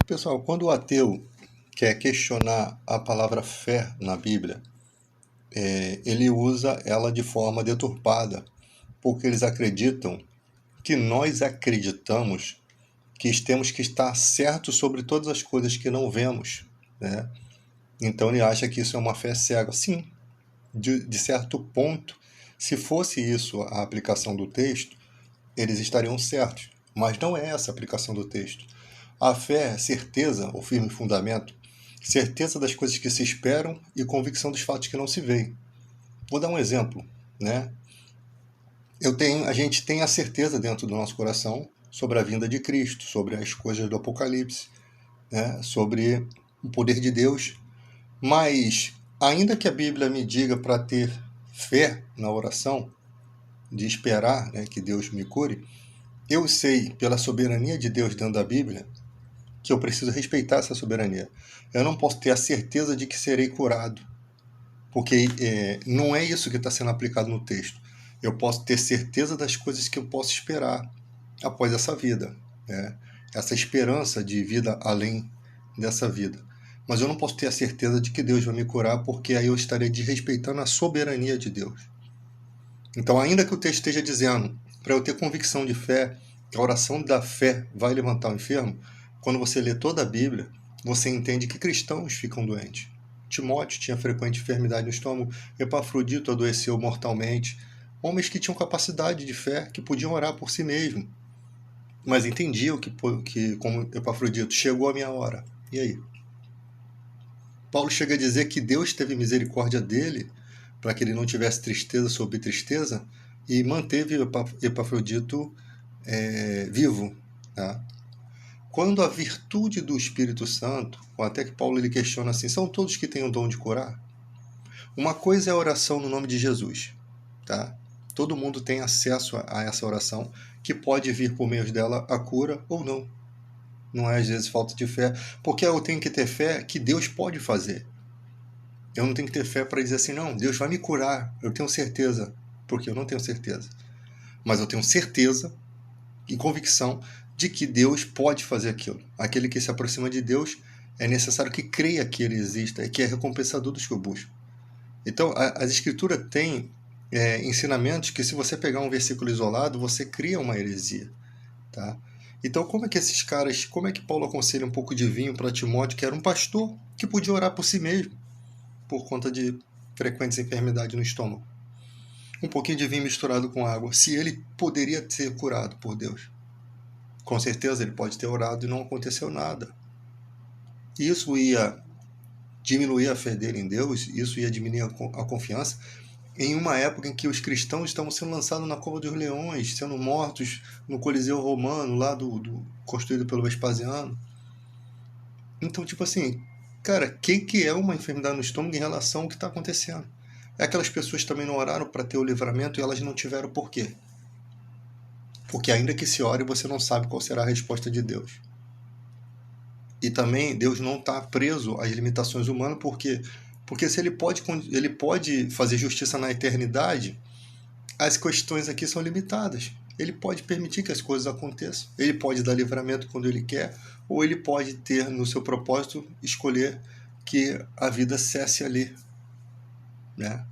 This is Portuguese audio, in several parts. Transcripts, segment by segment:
Pessoal, quando o ateu quer questionar a palavra fé na Bíblia, ele usa ela de forma deturpada, porque eles acreditam que nós acreditamos que temos que estar certos sobre todas as coisas que não vemos, né? Então ele acha que isso é uma fé cega. Sim, de certo ponto, se fosse isso a aplicação do texto, eles estariam certos. Mas não é essa a aplicação do texto. A fé é certeza, ou firme fundamento, certeza das coisas que se esperam e convicção dos fatos que não se veem. Vou dar um exemplo, né? A gente tem a certeza dentro do nosso coração sobre a vinda de Cristo, sobre as coisas do Apocalipse, né? Sobre o poder de Deus. Mas, ainda que a Bíblia me diga para ter fé na oração, de esperar, né, que Deus me cure, eu sei, pela soberania de Deus dentro da Bíblia, que eu preciso respeitar essa soberania. Eu não posso ter a certeza de que serei curado, porque não é isso que está sendo aplicado no texto. Eu posso ter certeza das coisas que eu posso esperar após essa vida, né? Essa esperança de vida além dessa vida. Mas eu não posso ter a certeza de que Deus vai me curar, porque aí eu estarei desrespeitando a soberania de Deus. Então, ainda que o texto esteja dizendo, para eu ter convicção de fé, que a oração da fé vai levantar o enfermo, quando você lê toda a Bíblia, você entende que cristãos ficam doentes. Timóteo tinha frequente enfermidade no estômago, Epafrodito adoeceu mortalmente. Homens que tinham capacidade de fé, que podiam orar por si mesmo, mas entendiam que como Epafrodito, chegou a minha hora. E aí? Paulo chega a dizer que Deus teve misericórdia dele para que ele não tivesse tristeza sobre tristeza e manteve Epafrodito vivo. Tá? Quando a virtude do Espírito Santo, ou até que Paulo ele questiona assim, são todos que têm o dom de curar? Uma coisa é a oração no nome de Jesus. Tá? Todo mundo tem acesso a essa oração, que pode vir por meio dela a cura ou não. Não é às vezes falta de fé, porque eu tenho que ter fé que Deus pode fazer. Eu não tenho que ter fé para dizer assim, não, Deus vai me curar, eu tenho certeza, porque eu não tenho certeza. Mas eu tenho certeza e convicção de que Deus pode fazer aquilo. Aquele que se aproxima de Deus é necessário que creia que Ele exista e que é recompensador dos que o buscam. Então, as Escrituras têm ensinamentos que, se você pegar um versículo isolado, você cria uma heresia. Tá? Então, como é que Paulo aconselha um pouco de vinho para Timóteo, que era um pastor que podia orar por si mesmo, por conta de frequentes enfermidades no estômago? Um pouquinho de vinho misturado com água, se ele poderia ser curado por Deus. Com certeza ele pode ter orado e não aconteceu nada. Isso ia diminuir a fé dele em Deus, isso ia diminuir a confiança, em uma época em que os cristãos estavam sendo lançados na cova dos leões, sendo mortos no Coliseu Romano, lá construído pelo Vespasiano. Então, tipo assim, cara, que é uma enfermidade no estômago em relação ao que está acontecendo? É aquelas pessoas também não oraram para ter o livramento e elas não tiveram por quê? Porque ainda que se ore, você não sabe qual será a resposta de Deus. E também Deus não está preso às limitações humanas, porque se ele pode fazer justiça na eternidade, as questões aqui são limitadas. Ele pode permitir que as coisas aconteçam. Ele pode dar livramento quando ele quer, ou ele pode ter no seu propósito escolher que a vida cesse ali. Né?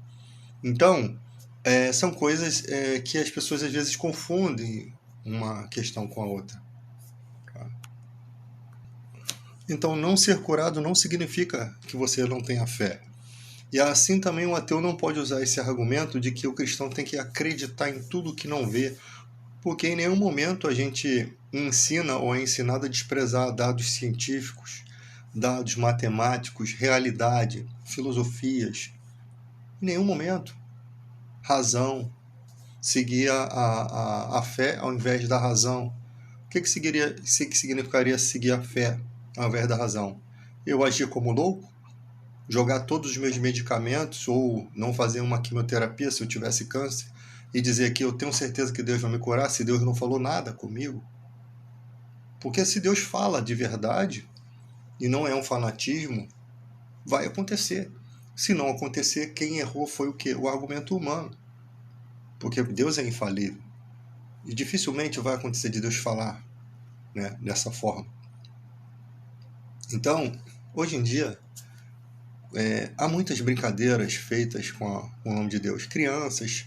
Então, são coisas que as pessoas às vezes confundem uma questão com a outra. Tá? Então, não ser curado não significa que você não tenha fé. E assim também o ateu não pode usar esse argumento de que o cristão tem que acreditar em tudo que não vê, porque em nenhum momento a gente ensina ou é ensinado a desprezar dados científicos, dados matemáticos, realidade, filosofias. Em nenhum momento. Razão, seguir a fé ao invés da razão. O que significaria seguir a fé ao invés da razão? Eu agir como louco? Jogar todos os meus medicamentos ou não fazer uma quimioterapia se eu tivesse câncer e dizer que eu tenho certeza que Deus vai me curar se Deus não falou nada comigo? Porque se Deus fala de verdade e não é um fanatismo, vai acontecer. Se não acontecer, quem errou foi o quê? O argumento humano. Porque Deus é infalível. E dificilmente vai acontecer de Deus falar, né, dessa forma. Então, hoje em dia, há muitas brincadeiras feitas com o nome de Deus. Crianças.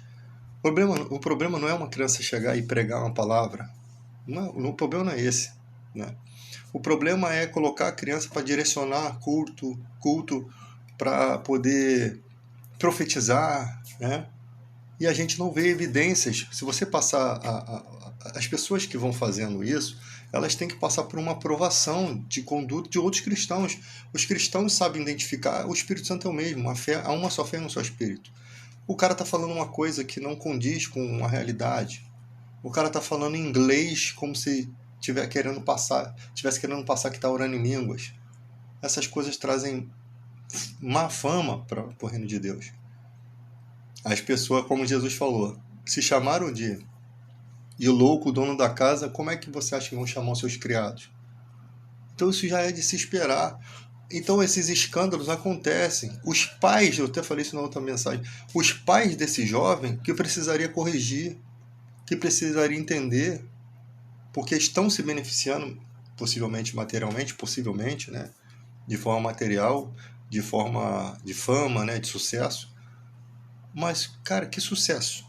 O problema não é uma criança chegar e pregar uma palavra. Não, o problema não é esse, né? O problema é colocar a criança para direcionar culto para poder profetizar, né? E a gente não vê evidências. Se você passar as pessoas que vão fazendo isso, elas têm que passar por uma aprovação de conduta de outros cristãos. Os cristãos sabem identificar, o Espírito Santo é o mesmo, há uma só fé e um só Espírito. O cara está falando uma coisa que não condiz com a realidade. O cara está falando em inglês como se tivesse querendo passar que está orando em línguas. Essas coisas trazem má fama para o reino de Deus. As pessoas, como Jesus falou, se chamaram de louco, o dono da casa, como é que você acha que vão chamar os seus criados? Então isso já é de se esperar. Então esses escândalos acontecem. Os pais, eu até falei isso na outra mensagem, os pais desse jovem que precisaria corrigir, que precisaria entender, porque estão se beneficiando, possivelmente materialmente, né, de forma material, de forma de fama, né, de sucesso. Mas, cara, que sucesso!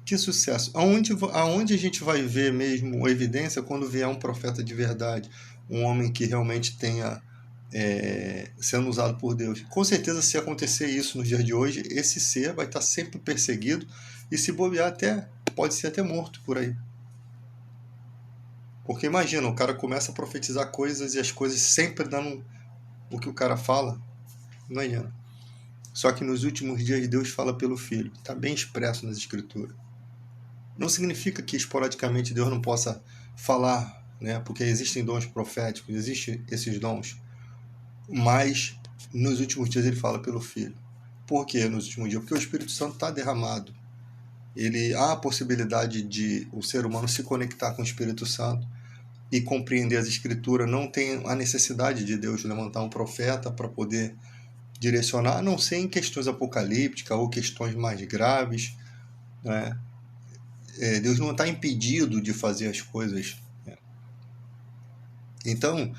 Que sucesso! Aonde a gente vai ver mesmo evidência quando vier um profeta de verdade, um homem que realmente tenha sendo usado por Deus? Com certeza, se acontecer isso nos dias de hoje, esse ser vai estar sempre perseguido e, se bobear, pode ser até morto por aí. Porque imagina, o cara começa a profetizar coisas e as coisas sempre dando o que o cara fala. Imagina. Só que nos últimos dias Deus fala pelo Filho. Está bem expresso nas Escrituras. Não significa que esporadicamente Deus não possa falar, né? Porque existem dons proféticos, existem esses dons. Mas nos últimos dias ele fala pelo Filho. Por que nos últimos dias? Porque o Espírito Santo está derramado. Há a possibilidade de o ser humano se conectar com o Espírito Santo e compreender as Escrituras. Não tem a necessidade de Deus levantar um profeta para poder direcionar, a não ser em questões apocalípticas ou questões mais graves, né? Deus não está impedido de fazer as coisas, né? Então,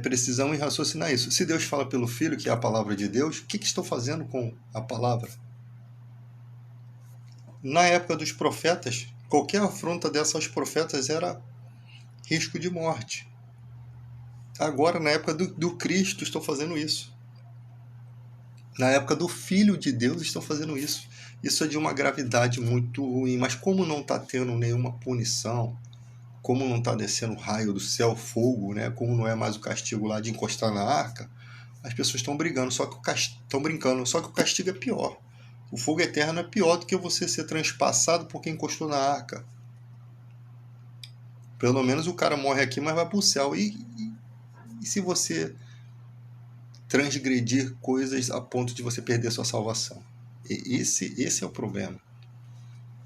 precisamos raciocinar isso. Se Deus fala pelo Filho, que é a palavra de Deus, o que estão fazendo com a palavra? Na época dos profetas, qualquer afronta dessas aos profetas era risco de morte. Agora, na época do Cristo, estão fazendo isso. Na época do Filho de Deus, estão fazendo isso. Isso é de uma gravidade muito ruim. Mas como não está tendo nenhuma punição, como não está descendo raio do céu, fogo, né? Como não é mais o castigo lá de encostar na arca, as pessoas estão brincando, só que o castigo é pior. O fogo eterno é pior do que você ser transpassado por quem encostou na arca. Pelo menos o cara morre aqui, mas vai para o céu. E se você transgredir coisas a ponto de você perder sua salvação? Esse é o problema.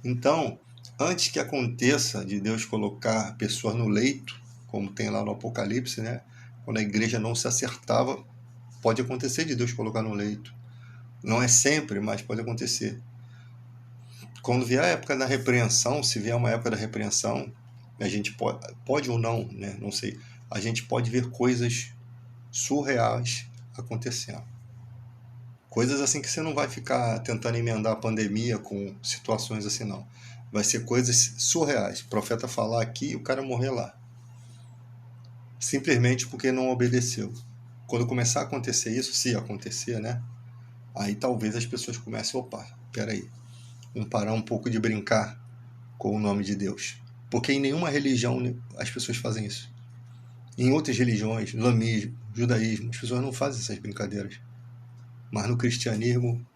Então, antes que aconteça de Deus colocar pessoas no leito, como tem lá no Apocalipse, né? Quando a igreja não se acertava, pode acontecer de Deus colocar no leito. Não é sempre, mas pode acontecer. Quando vier a época da repreensão, se vier uma época da repreensão, a gente pode ou não, né? Não sei. A gente pode ver coisas surreais acontecendo. Coisas assim que você não vai ficar tentando emendar a pandemia com situações assim, não. Vai ser coisas surreais. O profeta falar aqui e o cara morrer lá. Simplesmente porque não obedeceu. Quando começar a acontecer isso, se acontecer, né? Aí talvez as pessoas comecem, opa, peraí, vamos parar um pouco de brincar com o nome de Deus. Porque em nenhuma religião as pessoas fazem isso. Em outras religiões, islamismo, judaísmo, as pessoas não fazem essas brincadeiras. Mas no cristianismo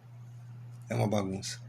é uma bagunça.